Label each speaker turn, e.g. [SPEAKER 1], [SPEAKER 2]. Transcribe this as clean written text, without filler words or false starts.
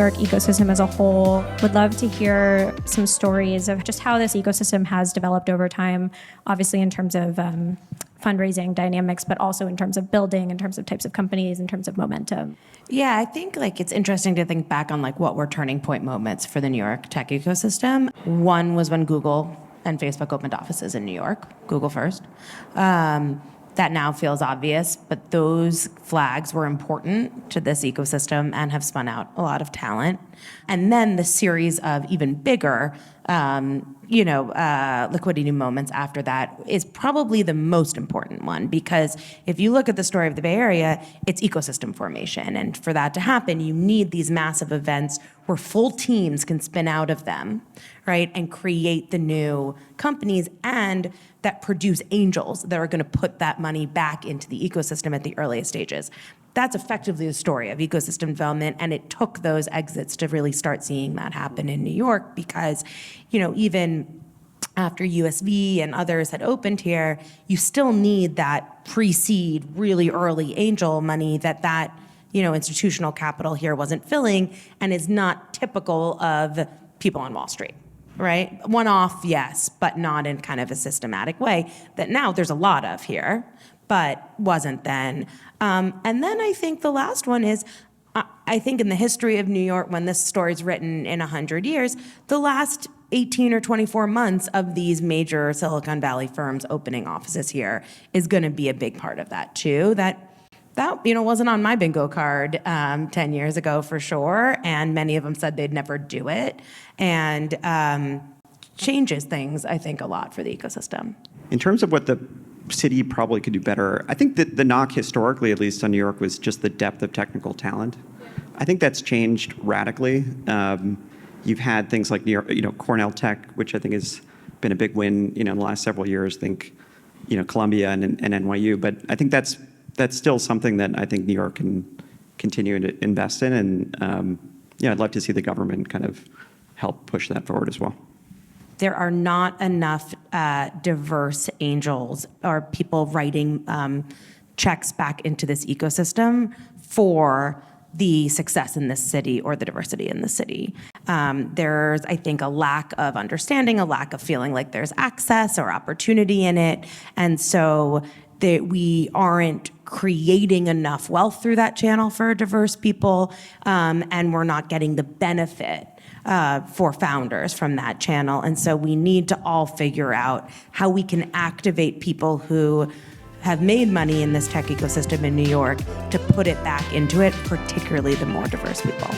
[SPEAKER 1] York ecosystem as a whole. Would love to hear some stories of just how this ecosystem has developed over time, obviously in terms of fundraising dynamics, but also in terms of building, in terms of types of companies, in terms of momentum.
[SPEAKER 2] Yeah, I think it's interesting to think back on what were turning point moments for the New York tech ecosystem. One was when Google and Facebook opened offices in New York, Google first. That now feels obvious, but those flags were important to this ecosystem and have spun out a lot of talent. And then the series of even bigger liquidity moments after that is probably the most important one, because if you look at the story of the Bay Area, it's ecosystem formation. And for that to happen, you need these massive events where full teams can spin out of them, right, and create the new companies and that produce angels that are going to put that money back into the ecosystem at the earliest stages. That's effectively the story of ecosystem development, and it took those exits to really start seeing that happen in New York, because, even after USV and others had opened here, you still need that pre-seed, really early angel money that institutional capital here wasn't filling, and is not typical of people on Wall Street. Right? One-off, yes, but not in kind of a systematic way that now there's a lot of here, but wasn't then. And then I think the last one is, I think in the history of New York, when this story's written in 100 years, the last 18 or 24 months of these major Silicon Valley firms opening offices here is going to be a big part of that too. That wasn't on my bingo card 10 years ago for sure, and many of them said they'd never do it, and changes things, I think, a lot for the ecosystem.
[SPEAKER 3] In terms of what the city probably could do better, I think that the knock historically, at least on New York, was just the depth of technical talent. I think that's changed radically. You've had things like New York, Cornell Tech, which I think has been a big win, in the last several years. I think, Columbia and NYU, but I think that's still something that I think New York can continue to invest in, and I'd love to see the government kind of help push that forward as well.
[SPEAKER 2] There are not enough diverse angels or people writing checks back into this ecosystem for the success in this city or the diversity in the city. There's, I think, a lack of understanding, a lack of feeling like there's access or opportunity in it, and so that we aren't creating enough wealth through that channel for diverse people, and we're not getting the benefit for founders from that channel. And so we need to all figure out how we can activate people who have made money in this tech ecosystem in New York to put it back into it, particularly the more diverse people.